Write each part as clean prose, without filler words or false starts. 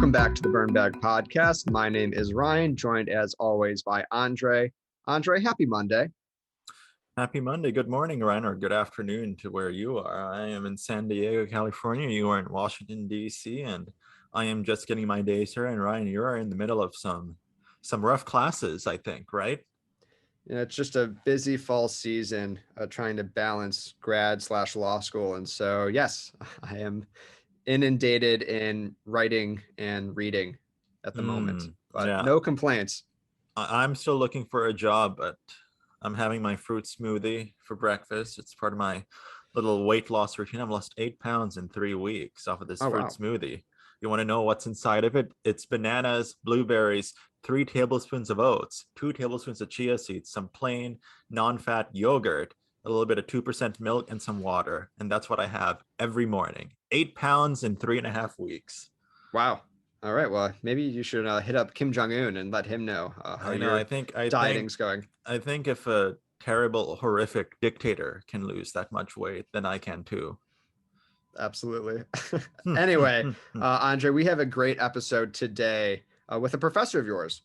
Welcome back to the Burn Bag Podcast. My name is Ryan, joined as always by Andre. Andre, happy Monday. Happy Monday. Good morning, Ryan, or good afternoon to where you are. I am in San Diego, California. You are in Washington, D.C., and I am just getting my day started. And Ryan, you are in the middle of some rough classes, I think, right? Yeah, it's just a busy fall season, trying to balance grad/law school. And so, yes, I am inundated in writing and reading at the moment, but Yeah, no complaints. I'm still looking for a job, but I'm having my fruit smoothie for breakfast. It's part of my little weight loss routine. I've lost 8 pounds in 3 weeks off of this Oh, fruit wow. smoothie. You want to know what's inside of it? It's bananas, blueberries, 3 tablespoons of oats, 2 tablespoons of chia seeds, some plain non-fat yogurt, a little bit of 2% milk, and some water. And that's what I have every morning. 8 pounds in 3.5 weeks. Wow. All right. Well, maybe you should hit up Kim Jong-un and let him know how I know. your dieting's going. I think if a terrible, horrific dictator can lose that much weight, then I can too. Absolutely. Anyway, Andre, we have a great episode today with a professor of yours.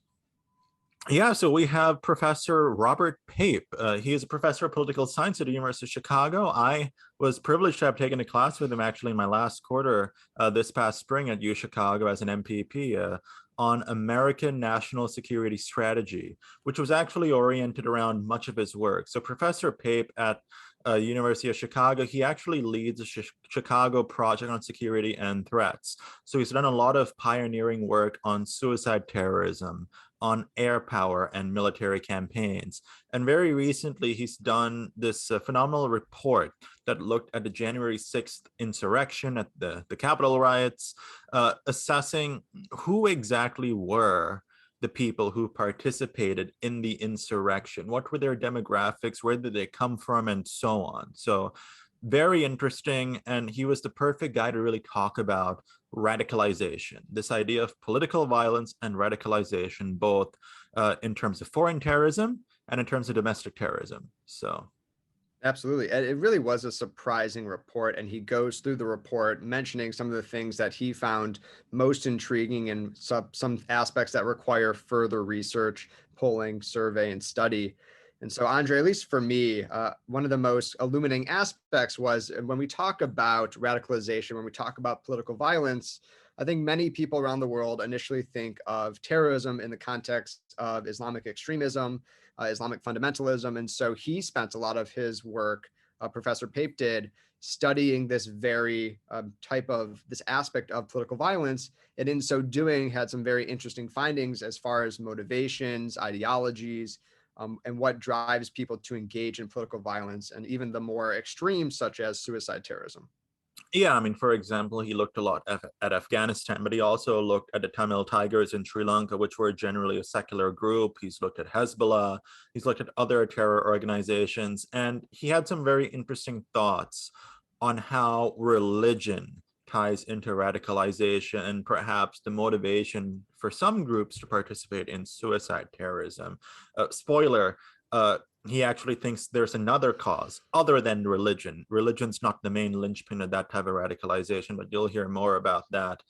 Yeah, so we have Professor Robert Pape. He is a professor of political science at the University of Chicago. I was privileged to have taken a class with him actually in my last quarter this past spring at UChicago as an MPP on American national security strategy, which was actually oriented around much of his work. So Professor Pape at University of Chicago, he actually leads the Chicago Project on Security and Threats. So he's done a lot of pioneering work on suicide terrorism, on air power and military campaigns. And very recently, he's done this phenomenal report that looked at the January 6th insurrection at the Capitol Riots, assessing who exactly were the people who participated in the insurrection. What were their demographics? Where did they come from? And so on. So very interesting. And he was the perfect guy to really talk about radicalization, this idea of political violence and radicalization, both in terms of foreign terrorism and in terms of domestic terrorism. So Absolutely. And it really was a surprising report. And he goes through the report mentioning some of the things that he found most intriguing and some aspects that require further research, polling, survey, and study. And so, Andre, at least for me, one of the most illuminating aspects was when we talk about radicalization, when we talk about political violence, I think many people around the world initially think of terrorism in the context of Islamic extremism, Islamic fundamentalism. And so he spent a lot of his work, Professor Pape did, studying this very this aspect of political violence. And in so doing, had some very interesting findings as far as motivations, ideologies, and what drives people to engage in political violence, and even the more extreme, such as suicide terrorism. yeah, I mean, for example, he looked a lot at Afghanistan, but he also looked at the Tamil Tigers in Sri Lanka, which were generally a secular group. He's looked at Hezbollah. He's looked at other terror organizations. And he had some very interesting thoughts on how religion ties into radicalization and perhaps the motivation for some groups to participate in suicide terrorism. Spoiler, he actually thinks there's another cause other than religion. Religion's not the main linchpin of that type of radicalization, but you'll hear more about that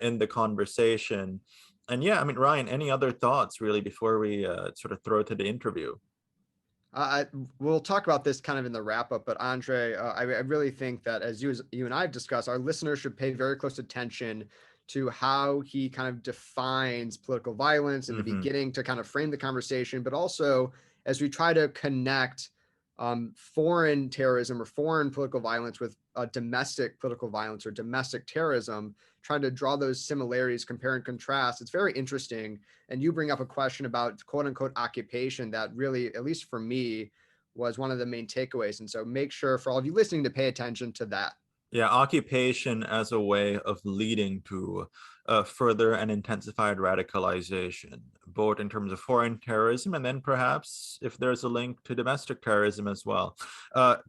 in the conversation. And yeah, I mean, Ryan, any other thoughts really before we sort of throw to the interview? We'll talk about this kind of in the wrap up, but Andre, I really think that as you and I have discussed, our listeners should pay very close attention to how he kind of defines political violence in the beginning to kind of frame the conversation, but also as we try to connect foreign terrorism or foreign political violence with domestic political violence or domestic terrorism, trying to draw those similarities, compare and contrast. It's very interesting. And you bring up a question about quote unquote occupation that really, at least for me, was one of the main takeaways. And so make sure for all of you listening to pay attention to that. Yeah, occupation as a way of leading to further and intensified radicalization, both in terms of foreign terrorism and then perhaps if there's a link to domestic terrorism as well.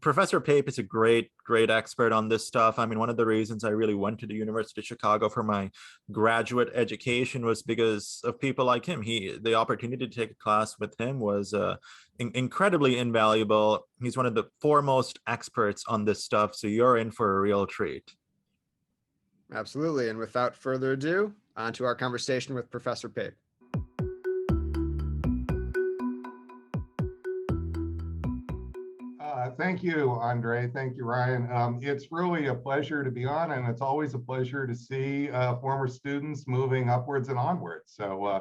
Professor Pape is a great expert on this stuff. I mean, one of the reasons I really went to the University of Chicago for my graduate education was because of people like him. The opportunity to take a class with him was incredibly invaluable. He's one of the foremost experts on this stuff, so you're in for a real treat. Absolutely. And without further ado, On to our conversation with Professor Pape. Thank you, Andre. Thank you, Ryan. It's really a pleasure to be on, and it's always a pleasure to see former students moving upwards and onwards. So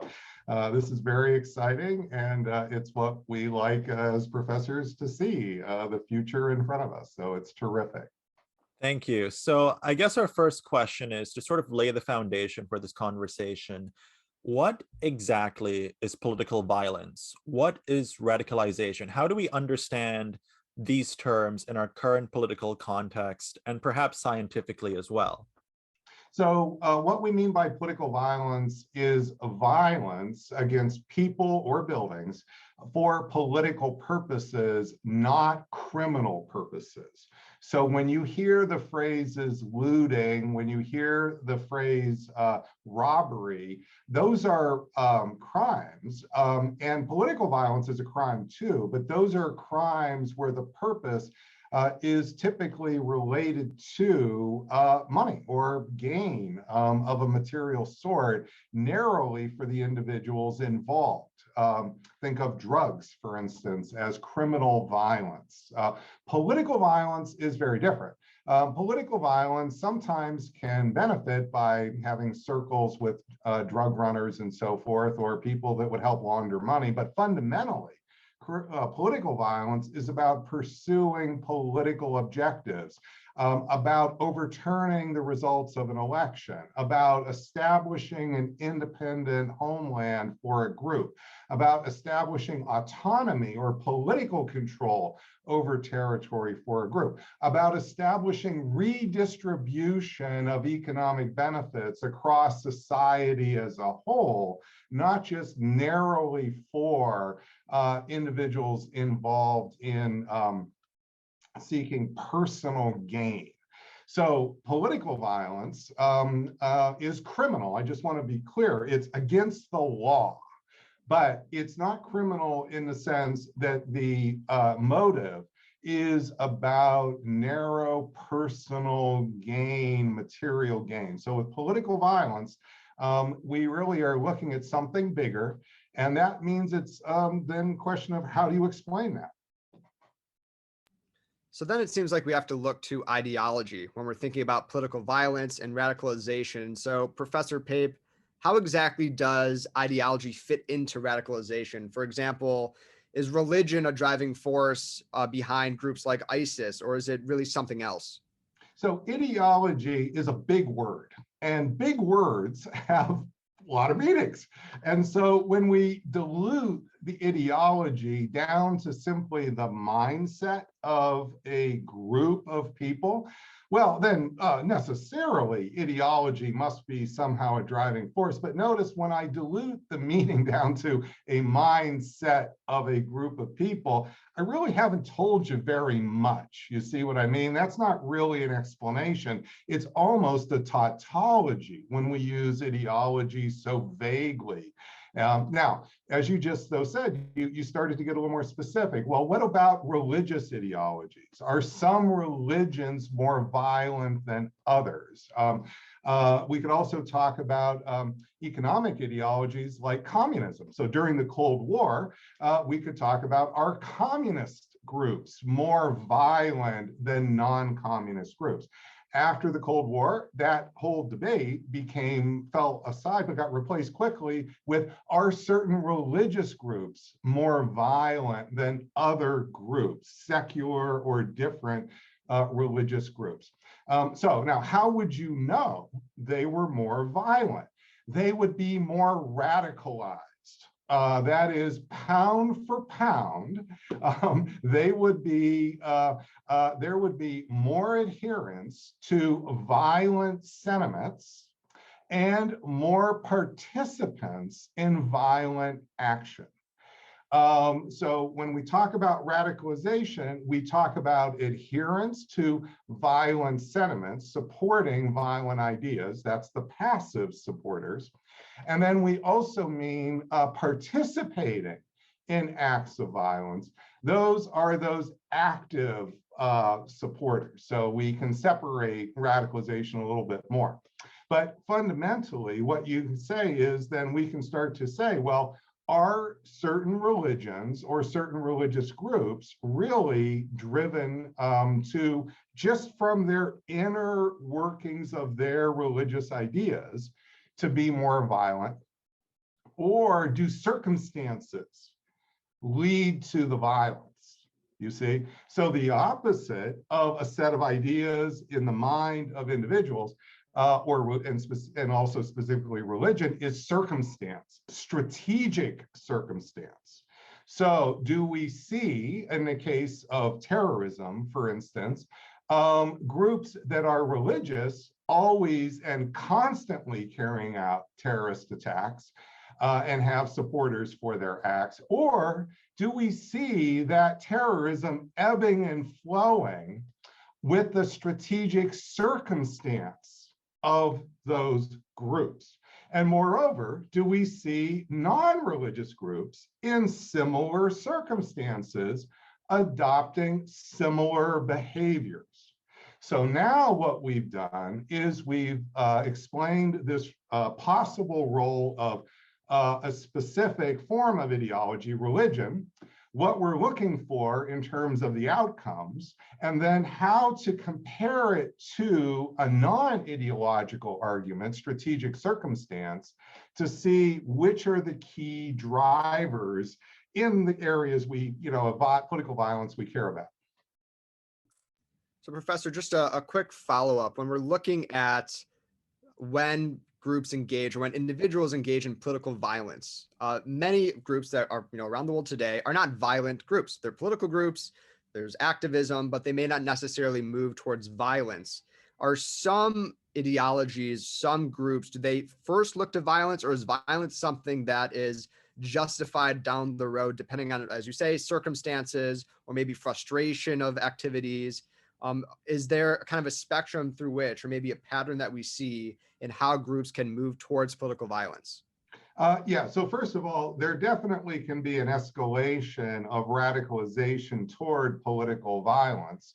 this is very exciting, and it's what we like as professors to see, the future in front of us. So it's terrific. Thank you. So I guess our first question is to sort of lay the foundation for this conversation. What exactly is political violence? What is radicalization? How do we understand these terms in our current political context and perhaps scientifically as well? So what we mean by political violence is violence against people or buildings for political purposes, not criminal purposes. So when you hear the phrases looting, when you hear the phrase robbery, those are crimes. And political violence is a crime too, but those are crimes where the purpose is typically related to money or gain of a material sort, narrowly for the individuals involved. Think of drugs, for instance, as criminal violence. Political violence is very different. Political violence sometimes can benefit by having circles with drug runners and so forth, or people that would help launder money, but fundamentally, political violence is about pursuing political objectives, about overturning the results of an election, about establishing an independent homeland for a group, about establishing autonomy or political control over territory for a group, about establishing redistribution of economic benefits across society as a whole, not just narrowly for individuals involved in seeking personal gain. So political violence is criminal. I just want to be clear. It's against the law, but it's not criminal in the sense that the motive is about narrow personal gain, material gain. So with political violence, we really are looking at something bigger, and that means it's then a question of how do you explain that? So then it seems like we have to look to ideology when we're thinking about political violence and radicalization. So Professor Pape, how exactly does ideology fit into radicalization? For example, is religion a driving force behind groups like ISIS, or is it really something else? So ideology is a big word, and big words have a lot of meanings. And so when we dilute the ideology down to simply the mindset of a group of people, well, then necessarily ideology must be somehow a driving force. But notice when I dilute the meaning down to a mindset of a group of people, I really haven't told you very much. You see what I mean? That's not really an explanation. It's almost a tautology when we use ideology so vaguely. Now, as you just though said, you started to get a little more specific. Well, what about religious ideologies? Are some religions more violent than others? We could also talk about economic ideologies like communism. So during the Cold War, we could talk about, are communist groups more violent than non-communist groups? After the Cold War, that whole debate fell aside, but got replaced quickly with, are certain religious groups more violent than other groups, secular or different religious groups? So now, how would you know they were more violent? They would be more radicalized. That is, pound for pound, there would be more adherence to violent sentiments and more participants in violent action. So when we talk about radicalization, we talk about adherence to violent sentiments, supporting violent ideas. That's the passive supporters. And then we also mean participating in acts of violence. Those are those active supporters. So we can separate radicalization a little bit more. But fundamentally, what you can say is then we can start to say, well, are certain religions or certain religious groups really driven to, just from their inner workings of their religious ideas, to be more violent? Or do circumstances lead to the violence? You see? So the opposite of a set of ideas in the mind of individuals, and also specifically religion, is circumstance, strategic circumstance. So do we see, in the case of terrorism, for instance, groups that are religious always and constantly carrying out terrorist attacks and have supporters for their acts? Or do we see that terrorism ebbing and flowing with the strategic circumstance of those groups? And moreover, do we see non-religious groups in similar circumstances adopting similar behaviors? So now what we've done is we've explained this possible role of a specific form of ideology, religion, what we're looking for in terms of the outcomes, and then how to compare it to a non-ideological argument, strategic circumstance, to see which are the key drivers in the areas of political violence we care about. So Professor, just a quick follow-up. When we're looking at when groups engage or when individuals engage in political violence, many groups that are around the world today are not violent groups. They're political groups, there's activism, but they may not necessarily move towards violence. Are some ideologies, some groups, do they first look to violence, or is violence something that is justified down the road, depending on, as you say, circumstances or maybe frustration of activities? Is there kind of a spectrum through which, or maybe a pattern that we see in how groups can move towards political violence? Yeah, so first of all, there definitely can be an escalation of radicalization toward political violence.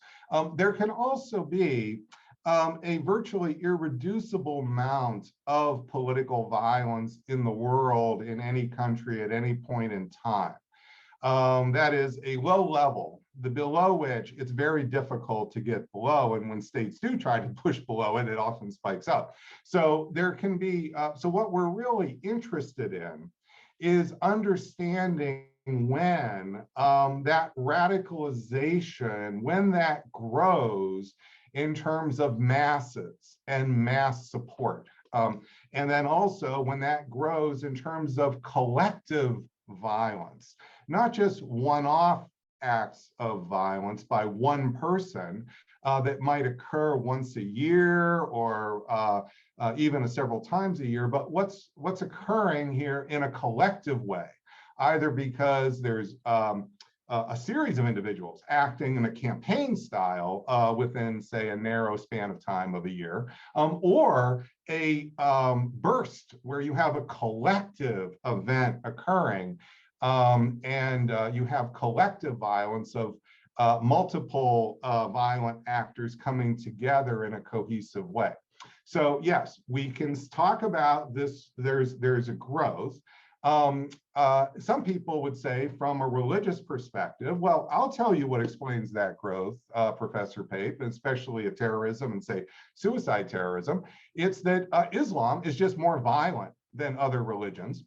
There can also be a virtually irreducible amount of political violence in the world, in any country, at any point in time. That is a low level, the below which it's very difficult to get below. And when states do try to push below it, it often spikes up. So there can be, so what we're really interested in is understanding when that radicalization, when that grows in terms of masses and mass support. And then also when that grows in terms of collective violence, not just one-off acts of violence by one person that might occur once a year or even several times a year, but what's occurring here in a collective way, either because there's a series of individuals acting in a campaign style within, say, a narrow span of time of a year, or a burst where you have a collective event occurring, and you have collective violence of multiple violent actors coming together in a cohesive way. So yes, we can talk about this. There's a growth. Some people would say from a religious perspective, well, I'll tell you what explains that growth, Professor Pape, especially at terrorism and say suicide terrorism. It's that Islam is just more violent than other religions.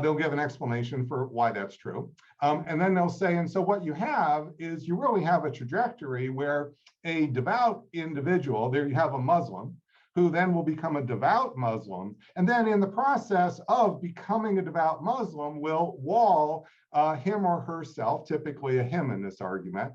They'll give an explanation for why that's true. And then they'll say, and so what you have is you really have a trajectory where a devout individual, there you have a Muslim, who then will become a devout Muslim, and then in the process of becoming a devout Muslim will wall him or herself, typically a him in this argument,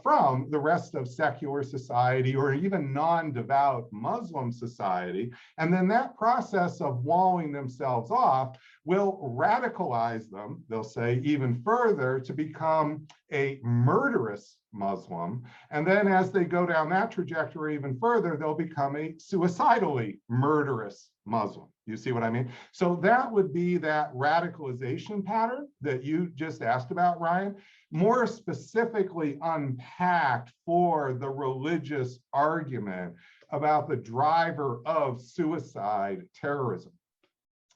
from the rest of secular society or even non-devout Muslim society. And then that process of walling themselves off will radicalize them, they'll say, even further to become a murderous Muslim. And then as they go down that trajectory even further, they'll become a suicidally murderous Muslim. You see what I mean? So that would be that radicalization pattern that you just asked about, Ryan, more specifically unpacked for the religious argument about the driver of suicide terrorism.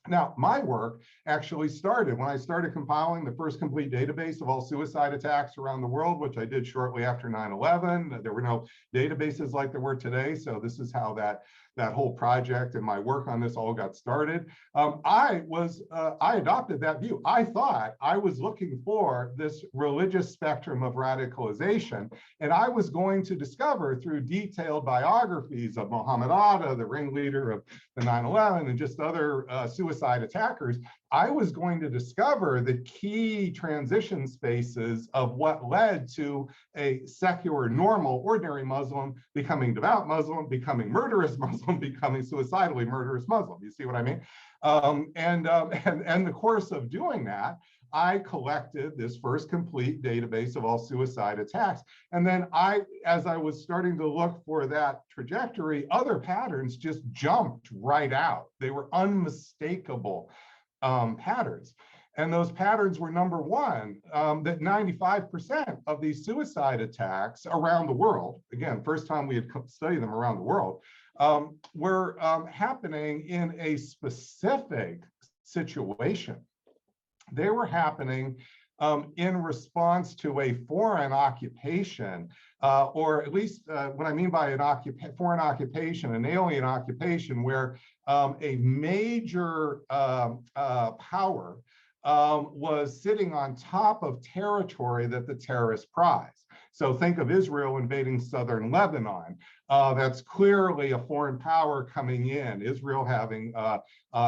Now, my work actually started when I started compiling the first complete database of all suicide attacks around the world, which I did shortly after 9/11. There were no databases like there were today, so this is how that whole project and my work on this all got started. I adopted that view. I thought I was looking for this religious spectrum of radicalization, and I was going to discover through detailed biographies of Muhammad Atta, the ringleader of the 9/11, and just other suicide attackers, I was going to discover the key transition spaces of what led to a secular, normal, ordinary Muslim becoming devout Muslim, becoming murderous Muslim, becoming suicidally murderous Muslim. You see what I mean? And the course of doing that, I collected this first complete database of all suicide attacks. And then as I was starting to look for that trajectory, other patterns just jumped right out. They were unmistakable patterns. And those patterns were, number one, that 95% of these suicide attacks around the world, again, first time we had studied them around the world, were happening in a specific situation. They were happening in response to a foreign occupation, or at least what I mean by an foreign occupation, an alien occupation, where a major power was sitting on top of territory that the terrorists prize. So think of Israel invading southern Lebanon. That's clearly a foreign power coming in. Israel having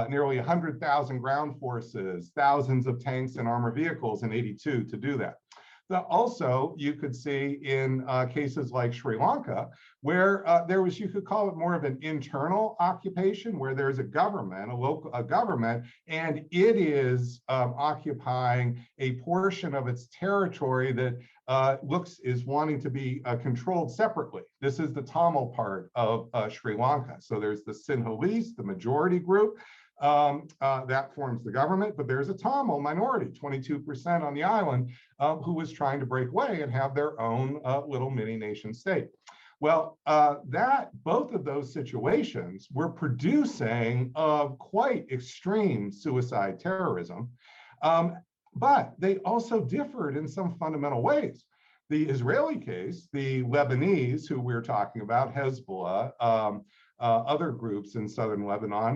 nearly 100,000 ground forces, thousands of tanks and armored vehicles in '82 to do that. Also, you could see in cases like Sri Lanka, where there was, you could call it more of an internal occupation, where there's a government, a government, and it is occupying a portion of its territory that is wanting to be controlled separately. This is the Tamil part of Sri Lanka. So there's the Sinhalese, the majority group, that forms the government, but there's a Tamil minority, 22% on the island, who was trying to break away and have their own little mini nation state. Well, both of those situations were producing quite extreme suicide terrorism, but they also differed in some fundamental ways. The Israeli case, the Lebanese, who we're talking about, Hezbollah, other groups in southern Lebanon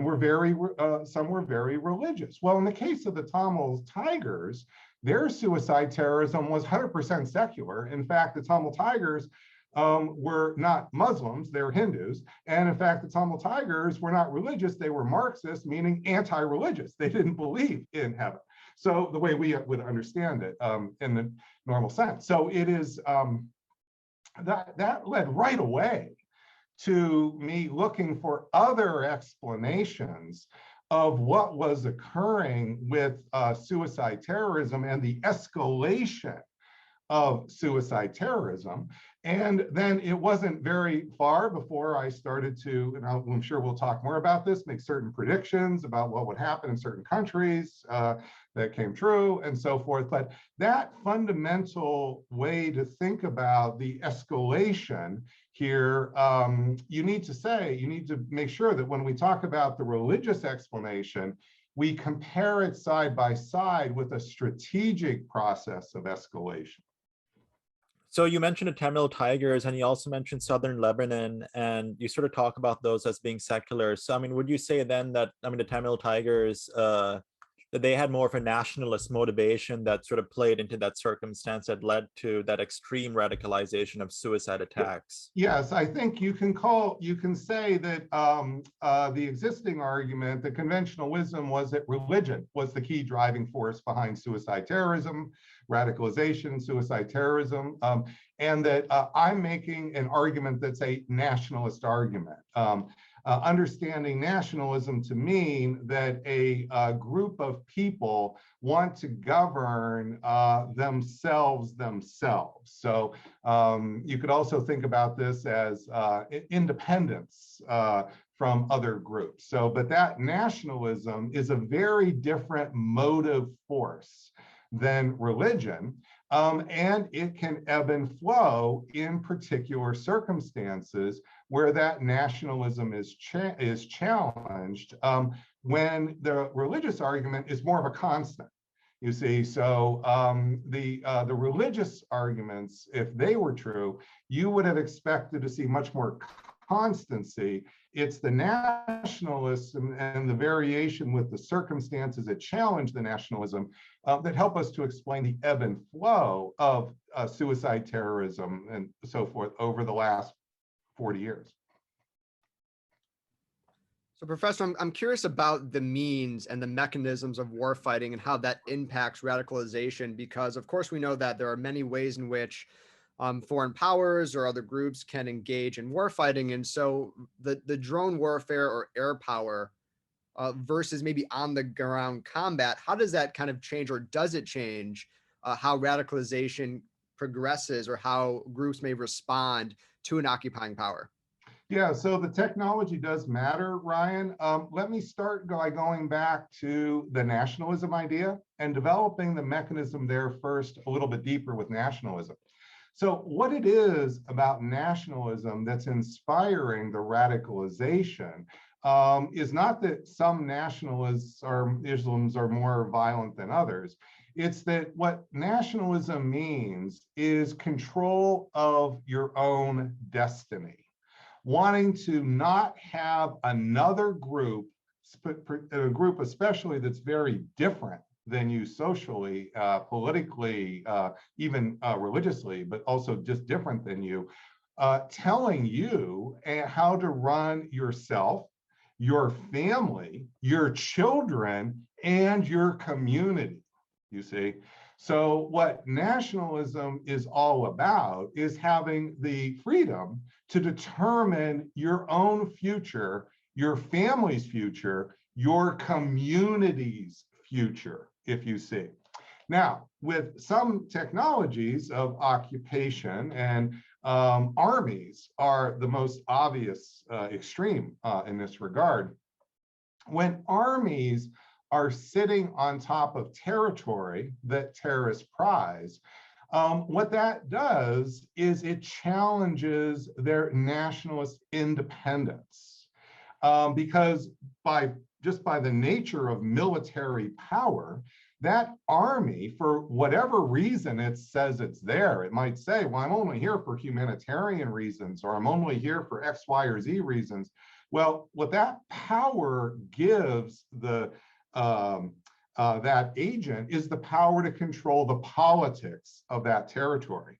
some were very religious. Well, in the case of the Tamil Tigers, their suicide terrorism was 100% secular. In fact, the Tamil Tigers were not Muslims, they were Hindus. And in fact, the Tamil Tigers were not religious, they were Marxist, meaning anti-religious. They didn't believe in heaven. So the way we would understand it in the normal sense. So it is, that led right away to me looking for other explanations of what was occurring with suicide terrorism and the escalation of suicide terrorism. And then it wasn't very far before I started to, and I'm sure we'll talk more about this, make certain predictions about what would happen in certain countries that came true and so forth. But that fundamental way to think about the escalation here, you need to make sure that when we talk about the religious explanation, we compare it side by side with a strategic process of escalation. So you mentioned the Tamil Tigers, and you also mentioned southern Lebanon, and you sort of talk about those as being secular. So, I mean, would you say then that, I mean, the Tamil Tigers, that they had more of a nationalist motivation that sort of played into that circumstance that led to that extreme radicalization of suicide attacks? Yes, I think you can say that the existing argument, the conventional wisdom, was that religion was the key driving force behind suicide terrorism, radicalization, suicide terrorism, and that I'm making an argument that's a nationalist argument. Understanding nationalism to mean that a group of people want to govern themselves. So you could also think about this as independence from other groups. So, but that nationalism is a very different motive force than religion. And it can ebb and flow in particular circumstances where that nationalism is challenged, when the religious argument is more of a constant. You see, so the religious arguments, if they were true, you would have expected to see much more constancy. It's the nationalism and the variation with the circumstances that challenge the nationalism that help us to explain the ebb and flow of suicide, terrorism, and so forth over the last 40 years. So, Professor, I'm curious about the means and the mechanisms of warfighting and how that impacts radicalization, because, of course, we know that there are many ways in which foreign powers or other groups can engage in warfighting. And so the drone warfare or air power versus maybe on the ground combat, how does that kind of change, or does it change how radicalization progresses or how groups may respond to an occupying power? Yeah, so the technology does matter, Ryan. Let me start by going back to the nationalism idea and developing the mechanism there first, a little bit deeper with nationalism. So what it is about nationalism that's inspiring the radicalization is not that some nationalists or Islams are more violent than others. It's that what nationalism means is control of your own destiny. Wanting to not have another group, a group especially that's very different than you socially, politically, even religiously, but also just different than you, telling you how to run yourself, your family, your children, and your community, you see. So what nationalism is all about is having the freedom to determine your own future, your family's future, your community's future, if you see. Now, with some technologies of occupation, and armies are the most obvious extreme in this regard, when armies are sitting on top of territory that terrorists prize, what that does is it challenges their nationalist independence, because just by the nature of military power, that army, for whatever reason it says it's there, it might say, well, I'm only here for humanitarian reasons, or I'm only here for X, Y, or Z reasons. Well, what that power gives that agent is the power to control the politics of that territory.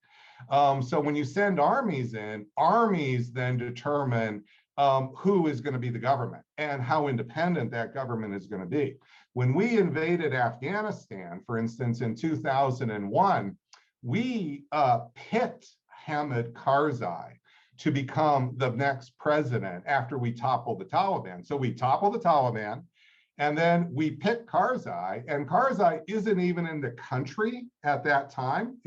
So when you send armies in, armies then determine who is going to be the government and how independent that government is going to be. When we invaded Afghanistan, for instance, in 2001, we picked Hamid Karzai to become the next president after we toppled the Taliban. So we toppled the Taliban, and then we picked Karzai, and Karzai isn't even in the country at that time.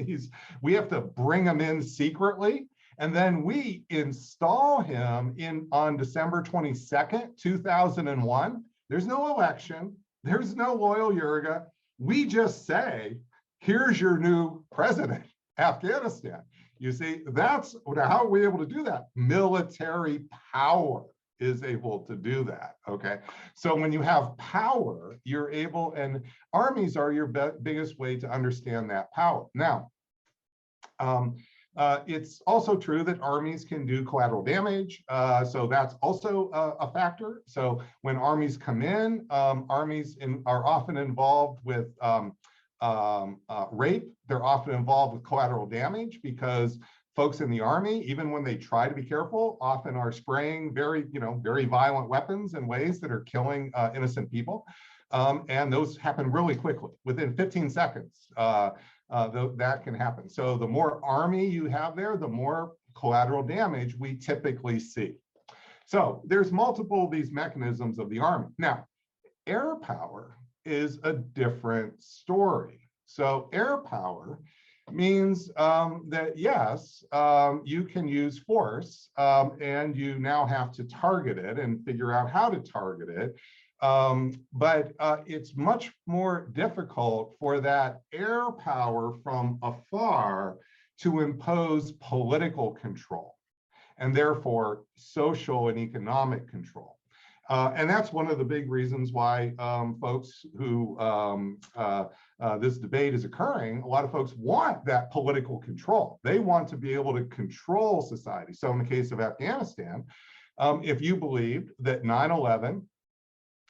We have to bring him in secretly. And then we install him on December 22nd, 2001. There's no election. There's no loyal Yurga. We just say, here's your new president, Afghanistan. You see, that's how are we able to do that? Military power is able to do that, okay? So when you have power, you're able, and armies are your biggest way to understand that power. Now, it's also true that armies can do collateral damage, so that's also a factor. So when armies come in, armies are often involved with rape. They're often involved with collateral damage because folks in the army, even when they try to be careful, often are spraying very violent weapons in ways that are killing innocent people. And those happen really quickly, within 15 seconds. That can happen. So the more army you have there, the more collateral damage we typically see. So there's multiple of these mechanisms of the army. Now, air power is a different story. So air power means that yes, you can use force, and you now have to target it and figure out how to target it. But it's much more difficult for that air power from afar to impose political control and therefore social and economic control. And that's one of the big reasons why folks who this debate is occurring, a lot of folks want that political control. They want to be able to control society. So in the case of Afghanistan, if you believed that 9/11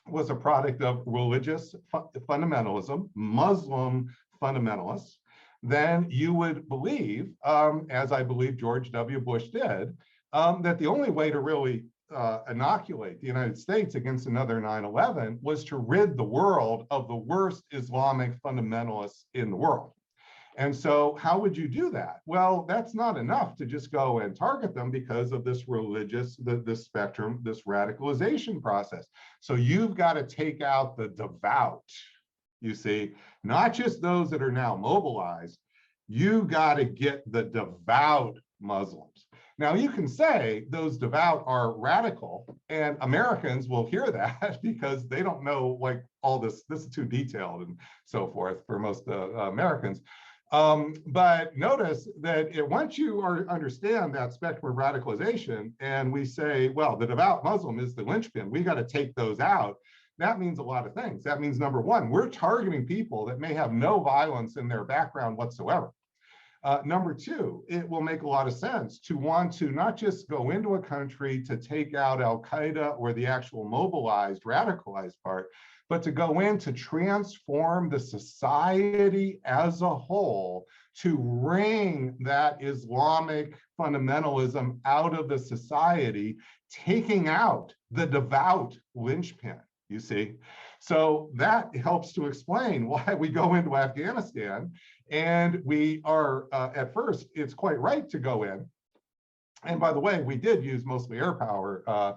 was a product of religious fundamentalism, Muslim fundamentalists, then you would believe, as I believe George W. Bush did, that the only way to really inoculate the United States against another 9/11 was to rid the world of the worst Islamic fundamentalists in the world. And so how would you do that? Well, that's not enough to just go and target them because of this religious, this spectrum, this radicalization process. So you've got to take out the devout, you see, not just those that are now mobilized. You got to get the devout Muslims. Now you can say those devout are radical, and Americans will hear that because they don't know like all this is too detailed and so forth for most Americans. But notice that once you understand that spectrum of radicalization, and we say, well, the devout Muslim is the linchpin, we got to take those out. That means a lot of things. That means, number one, we're targeting people that may have no violence in their background whatsoever. Number two, it will make a lot of sense to want to not just go into a country to take out Al-Qaeda or the actual mobilized, radicalized part, but to go in to transform the society as a whole, to wring that Islamic fundamentalism out of the society, taking out the devout linchpin, you see. So that helps to explain why we go into Afghanistan, and we are, at first, it's quite right to go in. And by the way, we did use mostly air power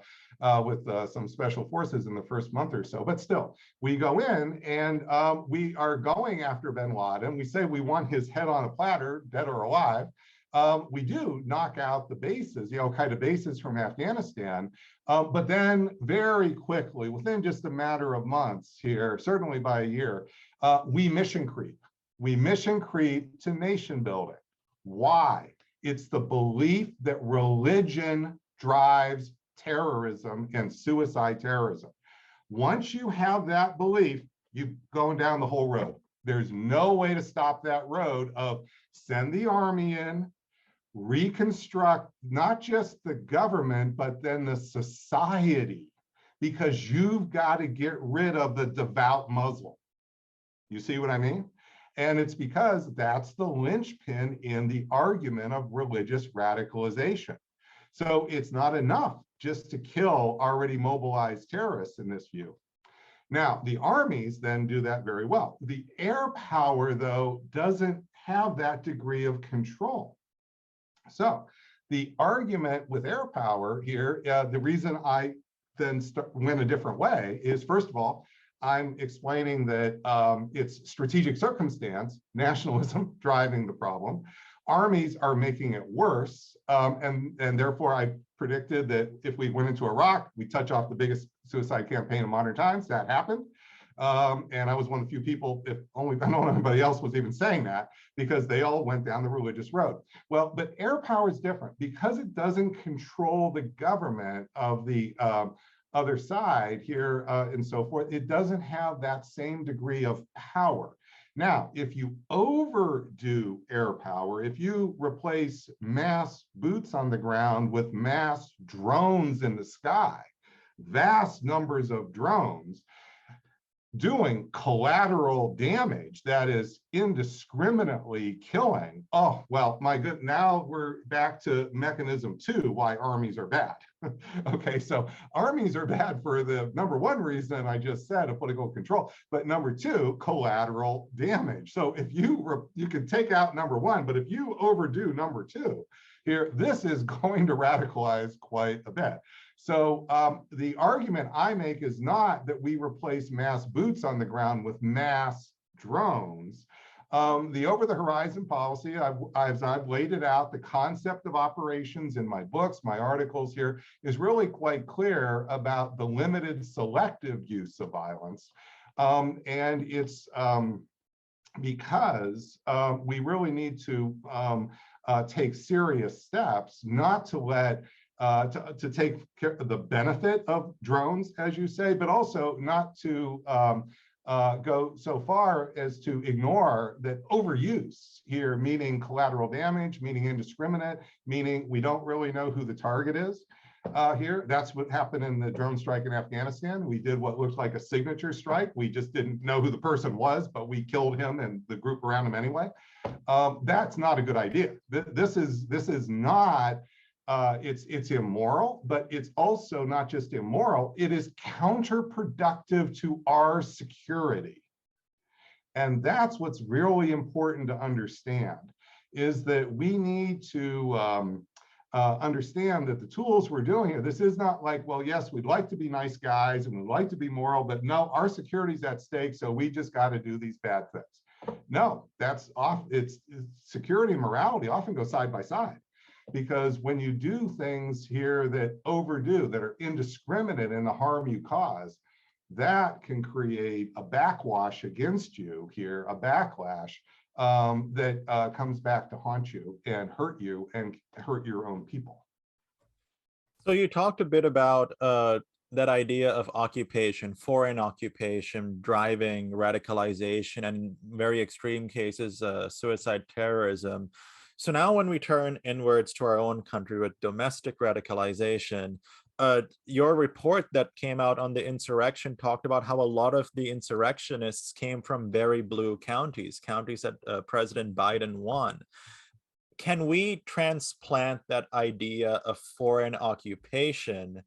with some special forces in the first month or so, but still, we go in and we are going after bin Laden. We say we want his head on a platter, dead or alive. We do knock out the bases, the Al-Qaeda bases from Afghanistan, but then very quickly, within just a matter of months here, certainly by a year, we mission creep. We mission creep to nation building. Why? It's the belief that religion drives terrorism and suicide terrorism. Once you have that belief, you're going down the whole road. There's no way to stop that road of send the army in, reconstruct not just the government, but then the society, because you've got to get rid of the devout Muslim. You see what I mean? And it's because that's the linchpin in the argument of religious radicalization. So it's not enough just to kill already mobilized terrorists in this view. Now, the armies then do that very well. The air power, though, doesn't have that degree of control. So the argument with air power here, the reason I then went a different way is, first of all, I'm explaining that it's strategic circumstance, nationalism driving the problem. Armies are making it worse. And therefore, I predicted that if we went into Iraq, we touch off the biggest suicide campaign in modern times. That happened. And I was one of the few people, if only I don't know anybody else was even saying that, because they all went down the religious road. Well, but air power is different because it doesn't control the government of the other side here and so forth. It doesn't have that same degree of power. Now, if you overdo air power, if you replace mass boots on the ground with mass drones in the sky, vast numbers of drones doing collateral damage that is indiscriminately killing, oh, well, my good, now we're back to mechanism 2, why armies are bad. Okay, so armies are bad for the number one reason I just said, of political control, but number 2, collateral damage. So if you can take out number 1, but if you overdo number 2 here, this is going to radicalize quite a bit. So the argument I make is not that we replace mass boots on the ground with mass drones. The over-the-horizon policy, I've laid it out, the concept of operations in my books, my articles here, is really quite clear about the limited selective use of violence. And it's because we really need to take serious steps not to let to take care of the benefit of drones, as you say, but also not to go so far as to ignore that overuse here, meaning collateral damage, meaning indiscriminate, meaning we don't really know who the target is here. That's what happened in the drone strike in Afghanistan. We did what looked like a signature strike. We just didn't know who the person was, but we killed him and the group around him anyway. That's not a good idea. This is not. It's immoral, but it's also not just immoral, it is counterproductive to our security. And that's what's really important to understand, is that we need to understand that the tools we're doing here, this is not like, well, yes, we'd like to be nice guys and we'd like to be moral, but no, our security's at stake, so we just got to do these bad things. No, that's off. It's security and morality often go side by side. Because when you do things here that overdo, that are indiscriminate in the harm you cause, that can create a backwash against you here, a backlash that comes back to haunt you and hurt your own people. So you talked a bit about that idea of occupation, foreign occupation, driving radicalization, and very extreme cases, suicide terrorism. So now when we turn inwards to our own country with domestic radicalization, your report that came out on the insurrection talked about how a lot of the insurrectionists came from very blue counties, counties that President Biden won. Can we transplant that idea of foreign occupation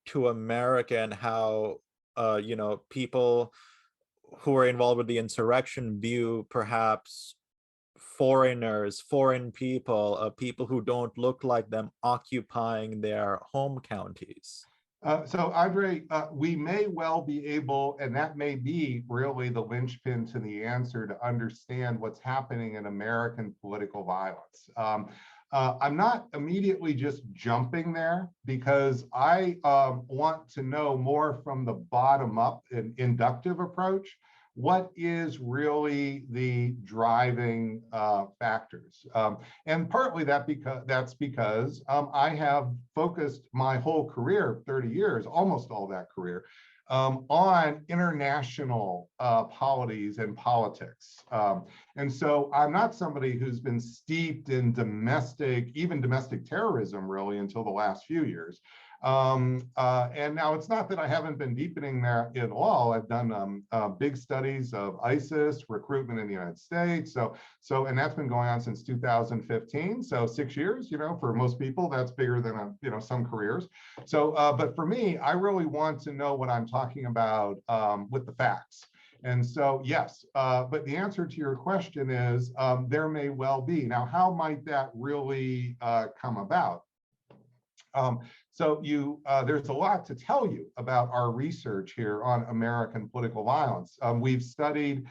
to America, and how people who are involved with the insurrection view perhaps foreigners, foreign people, people who don't look like them occupying their home counties? So Andre, we may well be able, and that may be really the linchpin to the answer, to understand what's happening in American political violence. I'm not immediately just jumping there, because I want to know more from the bottom up and inductive approach. What is really the driving factors? And partly that's because I have focused my whole career, 30 years, almost all that career, on international polities and politics. And so I'm not somebody who's been steeped in even domestic terrorism really until the last few years. And now it's not that I haven't been deepening there at all. I've done big studies of ISIS recruitment in the United States. And that's been going on since 2015. So 6 years, for most people, that's bigger than some careers. So, but for me, I really want to know what I'm talking about with the facts. And so, yes, but the answer to your question is there may well be. Now, how might that really come about? So there's a lot to tell you about our research here on American political violence. We've studied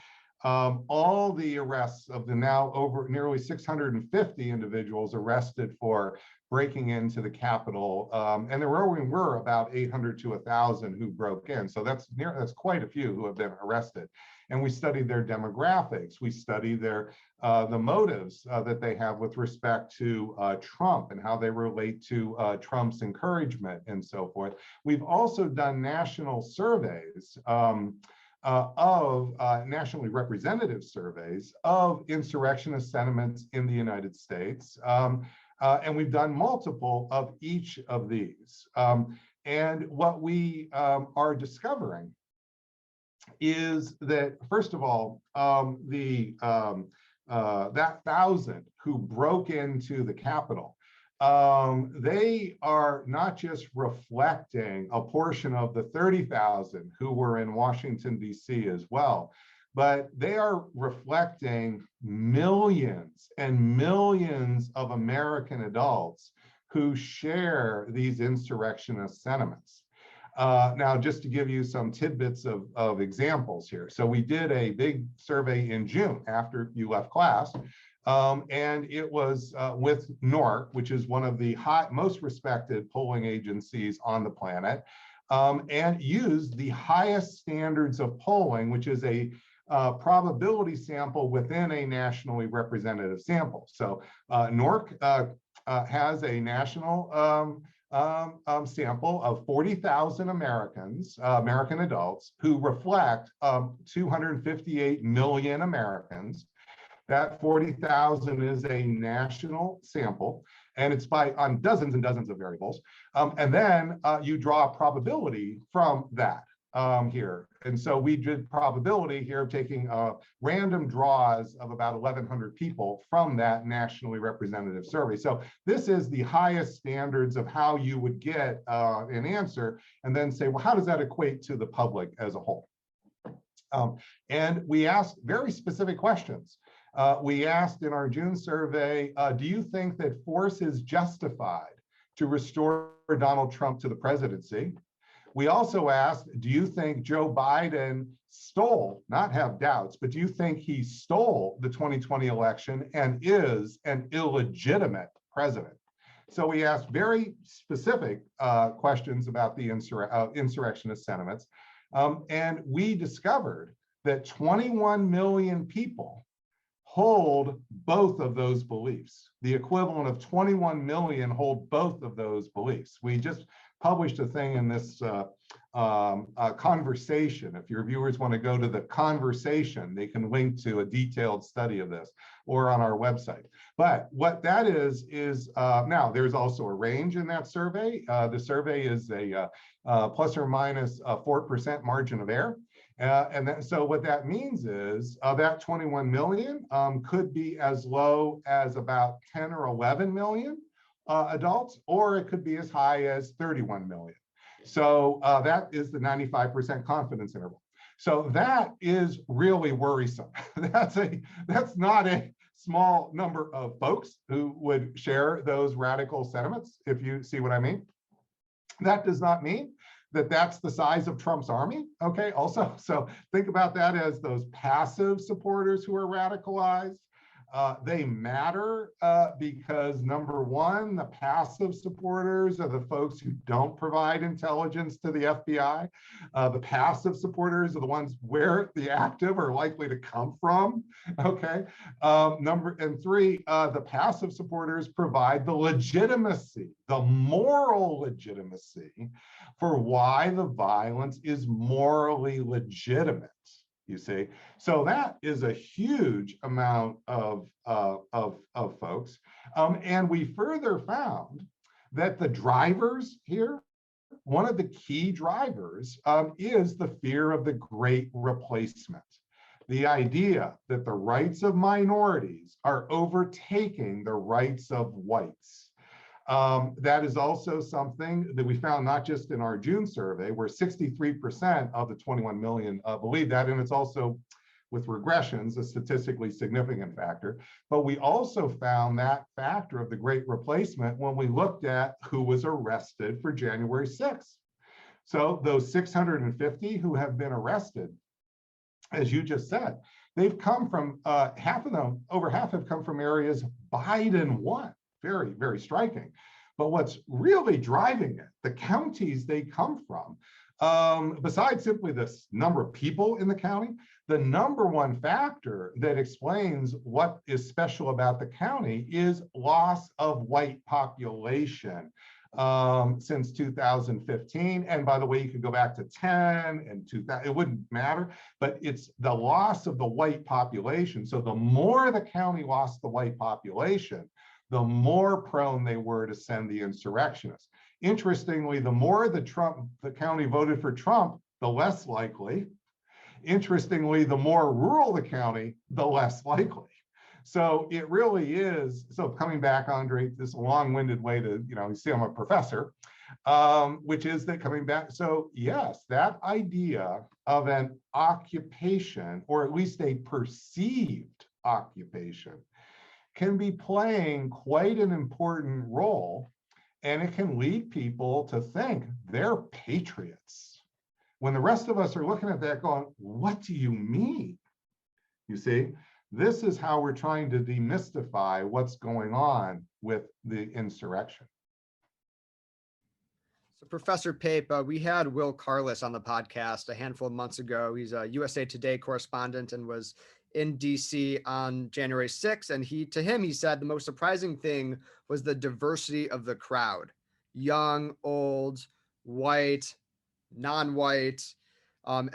all the arrests of the now over nearly 650 individuals arrested for breaking into the Capitol, and there were about 800 to 1,000 who broke in. So that's quite a few who have been arrested. And we studied their demographics. We studied their the motives that they have with respect to Trump and how they relate to Trump's encouragement and so forth. We've also done national surveys of nationally representative surveys of insurrectionist sentiments in the United States. And we've done multiple of each of these. And what we are discovering is that, first of all, that 1,000 who broke into the Capitol, they are not just reflecting a portion of the 30,000 who were in Washington, D.C. as well, but they are reflecting millions and millions of American adults who share these insurrectionist sentiments. Now, just to give you some tidbits of examples here. So we did a big survey in June after you left class, and it was with NORC, which is one of the most respected polling agencies on the planet, and used the highest standards of polling, which is a probability sample within a nationally representative sample. So NORC has a national sample of 40,000 Americans, American adults, who reflect 258 million Americans. That 40,000 is a national sample, and it's on dozens and dozens of variables. And then you draw a probability from that here. And so we did probability here, taking random draws of about 1,100 people from that nationally representative survey. So this is the highest standards of how you would get an answer, and then say, well, how does that equate to the public as a whole? And we asked very specific questions. We asked in our June survey, do you think that force is justified to restore Donald Trump to the presidency? We also asked, do you think Joe Biden stole, not have doubts, but do you think he stole the 2020 election and is an illegitimate president? So we asked very specific questions about the insurrectionist sentiments. And we discovered that 21 million people hold both of those beliefs. The equivalent of 21 million hold both of those beliefs. We just published a thing in this conversation. If your viewers want to go to the conversation, they can link to a detailed study of this, or on our website. But what that is now there's also a range in that survey. The survey is a plus or minus 4% margin of error. So what that means is that 21 million could be as low as about 10 or 11 million adults, or it could be as high as 31 million. So that is the 95% confidence interval. So that is really worrisome. That's not a small number of folks who would share those radical sentiments, if you see what I mean. That does not mean that that's the size of Trump's army, okay, also. So think about that as those passive supporters who are radicalized. They matter because, number one, the passive supporters are the folks who don't provide intelligence to the FBI. The passive supporters are the ones where the active are likely to come from, okay? And three, the passive supporters provide the legitimacy, the moral legitimacy for why the violence is morally legitimate. You see, so that is a huge amount of folks. And we further found that the drivers here, one of the key drivers is the fear of the great replacement. The idea that the rights of minorities are overtaking the rights of whites. That is also something that we found not just in our June survey, where 63% of the 21 million believe that, and it's also, with regressions, a statistically significant factor. But we also found that factor of the great replacement when we looked at who was arrested for January 6th. So those 650 who have been arrested, as you just said, they've come from, half of them, over half have come from areas Biden won. Very, very striking. But what's really driving it, the counties they come from, besides simply this number of people in the county, the number one factor that explains what is special about the county is loss of white population since 2015. And by the way, you could go back to 10 and 2000, it wouldn't matter, but it's the loss of the white population. So the more the county lost the white population, the more prone they were to send the insurrectionists. Interestingly, the more the county voted for Trump, the less likely. Interestingly, the more rural the county, the less likely. So it really is, so coming back, Andre, this long-winded way to, you see I'm a professor, which is that coming back, so yes, that idea of an occupation, or at least a perceived occupation, can be playing quite an important role And it can lead people to think they're patriots, when the rest of us are looking at that going, what do you mean? You see, this is how we're trying to demystify what's going on with the insurrection. So Professor Pape, we had Will Carless on the podcast a handful of months ago. He's a USA Today correspondent and was in DC on January 6th. And he said the most surprising thing was the diversity of the crowd: young, old, white, non-white,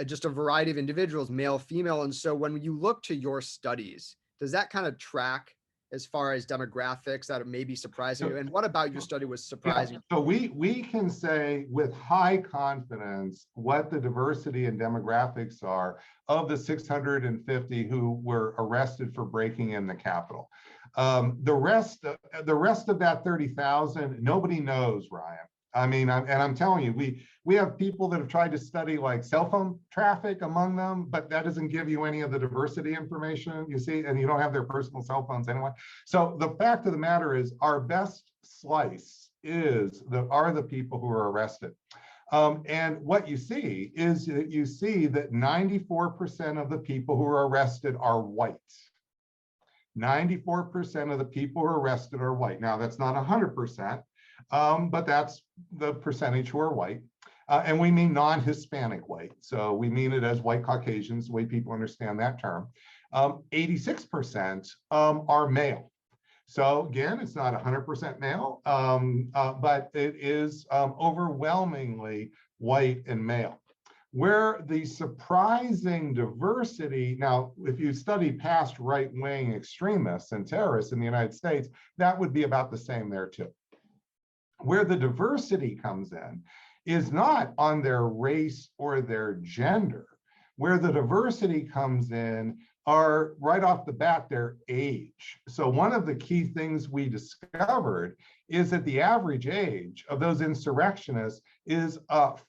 just a variety of individuals, male, female. And so when you look to your studies, does that kind of track as far as demographics that may be surprising you? And what about your study was surprising? Yeah. So we can say with high confidence what the diversity and demographics are of the 650 who were arrested for breaking in the Capitol. The rest of that 30,000, nobody knows, Ryan. I mean, I'm telling you, we have people that have tried to study like cell phone traffic among them, but that doesn't give you any of the diversity information, you see, and you don't have their personal cell phones anyway. So the fact of the matter is, our best slice are the people who are arrested. And what you see is that you see that 94% of the people who are arrested are white. 94% of the people who are arrested are white. Now, that's not 100%. But that's the percentage who are white. And we mean non-Hispanic white. So we mean it as white Caucasians, the way people understand that term. 86% are male. So again, it's not 100% male, but it is overwhelmingly white and male. Where the surprising diversity, now, if you study past right-wing extremists and terrorists in the United States, that would be about the same there too. Where the diversity comes in is not on their race or their gender. Where the diversity comes in are right off the bat their age. So one of the key things we discovered is that the average age of those insurrectionists is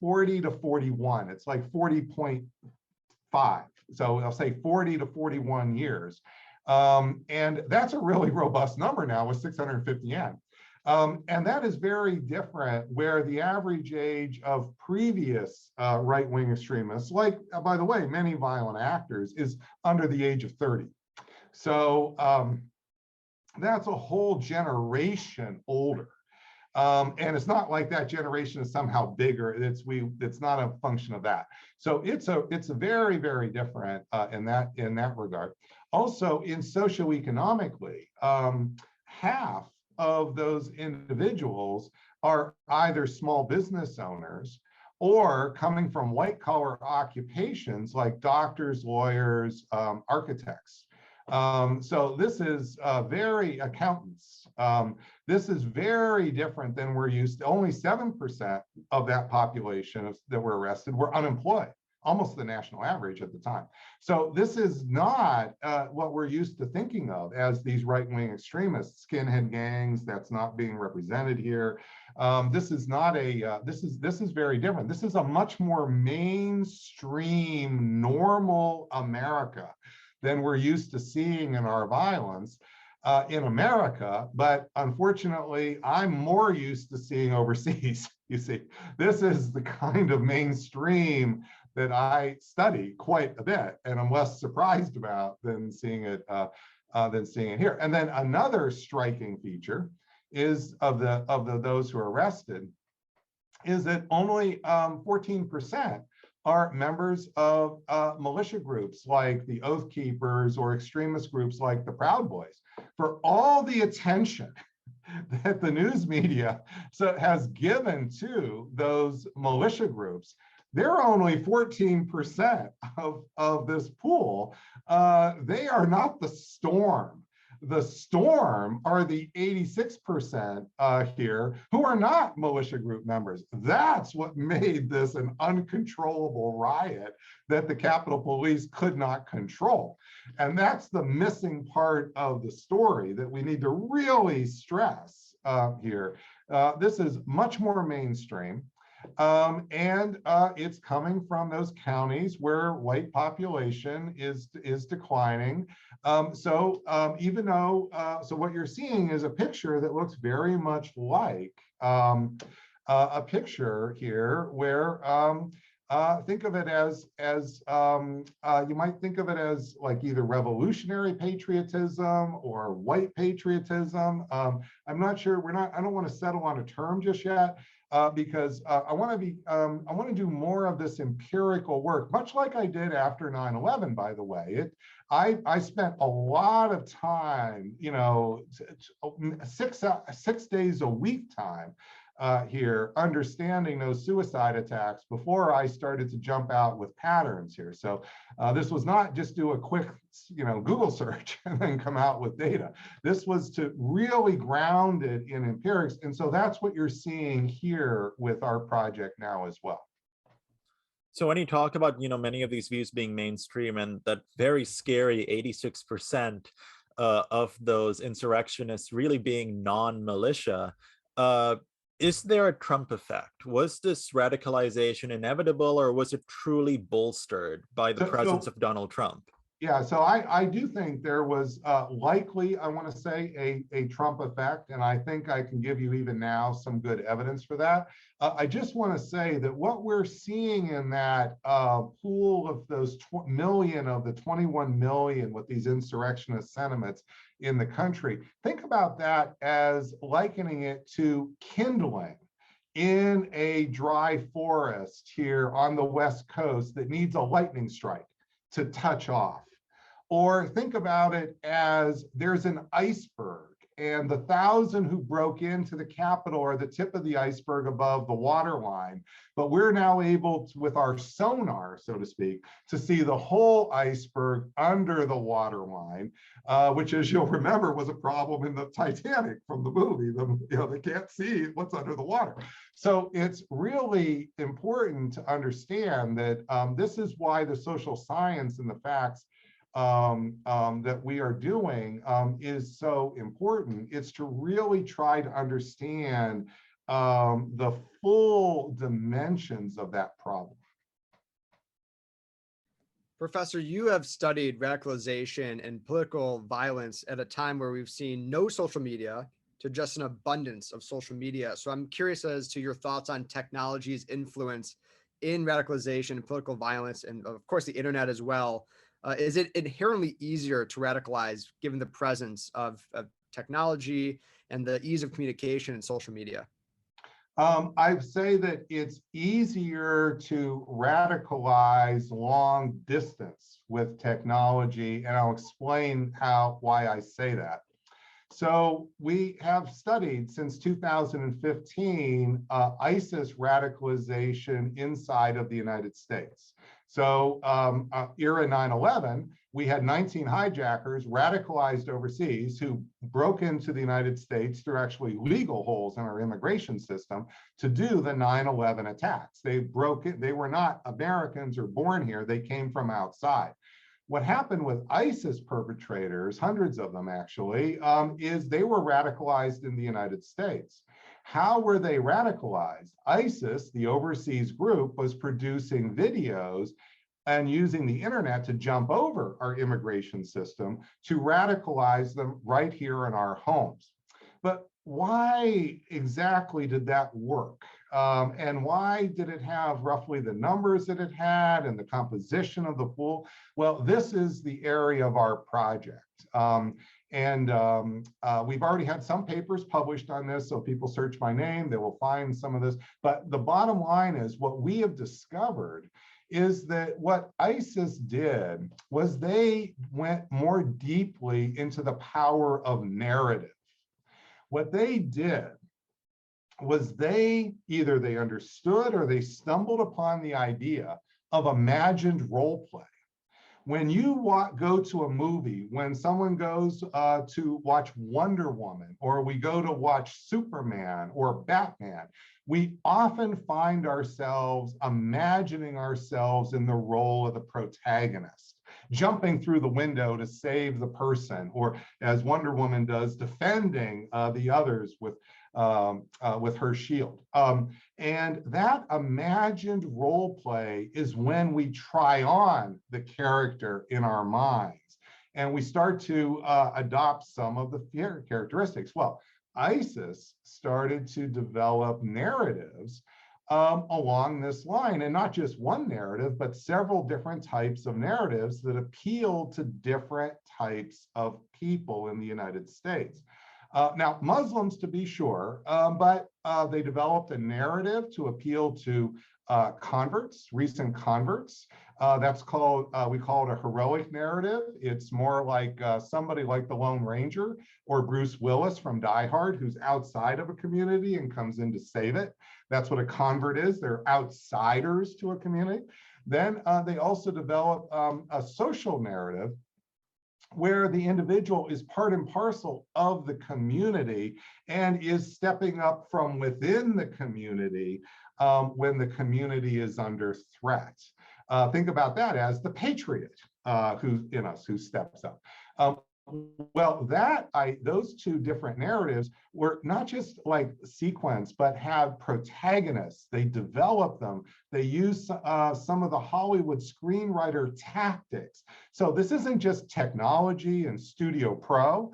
40 to 41. It's like 40.5. So I'll say 40 to 41 years. And that's a really robust number now with 650 N. And that is very different, where the average age of previous right-wing extremists, like, by the way, many violent actors, is under the age of 30. So that's a whole generation older. And it's not like that generation is somehow bigger. It's not a function of that. So it's a very, very different in that regard. Also, in socioeconomically, half of those individuals are either small business owners or coming from white collar occupations like doctors, lawyers, architects. So this is very accountants. This is very different than we're used to. Only 7% of that population that were arrested were unemployed, almost the national average at the time. So this is not what we're used to thinking of as these right-wing extremists, skinhead gangs. That's not being represented here. This is not a. This is very different. This is a much more mainstream, normal America than we're used to seeing in our violence in America. But unfortunately, I'm more used to seeing overseas. You see, this is the kind of mainstream that I study quite a bit, and I'm less surprised about than seeing it here. And then another striking feature is of those who are arrested is that only 14% are members of militia groups like the Oath Keepers or extremist groups like the Proud Boys. For all the attention that the news media has given to those militia groups, they're only 14% of this pool. They are not the storm. The storm are the 86% here who are not militia group members. That's what made this an uncontrollable riot that the Capitol Police could not control. And that's the missing part of the story that we need to really stress here. This is much more mainstream. And it's coming from those counties where white population is declining. Even though, so what you're seeing is a picture that looks very much like a picture here where think of it as you might think of it as like either revolutionary patriotism or white patriotism. I'm not sure. I don't want to settle on a term just yet. Because I want to do more of this empirical work, much like I did after 9/11, by the way. I spent a lot of time, 6 days a week time here, understanding those suicide attacks before I started to jump out with patterns here. So this was not just do a quick, Google search and then come out with data. This was to really ground it in empirics. And so that's what you're seeing here with our project now as well. So when you talk about, many of these views being mainstream and that very scary 86% of those insurrectionists really being non-militia, is there a Trump effect? Was this radicalization inevitable, or was it truly bolstered by the presence of Donald Trump? Yeah, so I do think there was likely, I want to say, a Trump effect, and I think I can give you even now some good evidence for that. I just want to say that what we're seeing in that pool of those million of the 21 million with these insurrectionist sentiments in the country, think about that as likening it to kindling in a dry forest here on the West Coast that needs a lightning strike to touch off. Or think about it as there's an iceberg and the 1,000 who broke into the Capitol are the tip of the iceberg above the waterline. But we're now able to, with our sonar, so to speak, to see the whole iceberg under the waterline, which, as you'll remember, was a problem in the Titanic from the movie. They can't see what's under the water. So it's really important to understand that this is why the social science and the facts that we are doing is so important. It's to really try to understand the full dimensions of that problem. Professor, you have studied radicalization and political violence at a time where we've seen no social media to just an abundance of social media. So I'm curious as to your thoughts on technology's influence in radicalization and political violence, and of course the internet as well. Is it inherently easier to radicalize given the presence of technology and the ease of communication in social media? I'd say that it's easier to radicalize long distance with technology, and I'll explain why I say that. So we have studied since 2015 ISIS radicalization inside of the United States. So era 9/11, we had 19 hijackers radicalized overseas who broke into the United States through actually legal holes in our immigration system to do the 9/11 attacks. They broke it. They were not Americans or born here. They came from outside. What happened with ISIS perpetrators, hundreds of them actually, is they were radicalized in the United States. How were they radicalized? ISIS, the overseas group, was producing videos and using the internet to jump over our immigration system to radicalize them right here in our homes. But why exactly did that work? And why did it have roughly the numbers that it had and the composition of the pool? Well, this is the area of our project. We've already had some papers published on this, so people search my name, they will find some of this. But the bottom line is what we have discovered is that what ISIS did was they went more deeply into the power of narrative. What they did was they understood or they stumbled upon the idea of imagined role play. When you go to a movie, when someone goes to watch Wonder Woman, or we go to watch Superman or Batman, we often find ourselves imagining ourselves in the role of the protagonist, jumping through the window to save the person, or as Wonder Woman does, defending the others with with her shield. And that imagined role play is when we try on the character in our minds and we start to adopt some of the characteristics. Well, ISIS started to develop narratives along this line, and not just one narrative, but several different types of narratives that appeal to different types of people in the United States. Now, Muslims, to be sure, but they developed a narrative to appeal to converts, recent converts. That's called, we call it a heroic narrative. It's more like somebody like the Lone Ranger or Bruce Willis from Die Hard, who's outside of a community and comes in to save it. That's what a convert is. They're outsiders to a community. Then they also develop a social narrative where the individual is part and parcel of the community and is stepping up from within the community when the community is under threat. Think about that as the patriot who's in us, who steps up. Well, those two different narratives were not just like sequence, but have protagonists. They develop them. They use some of the Hollywood screenwriter tactics. So this isn't just technology and Studio Pro.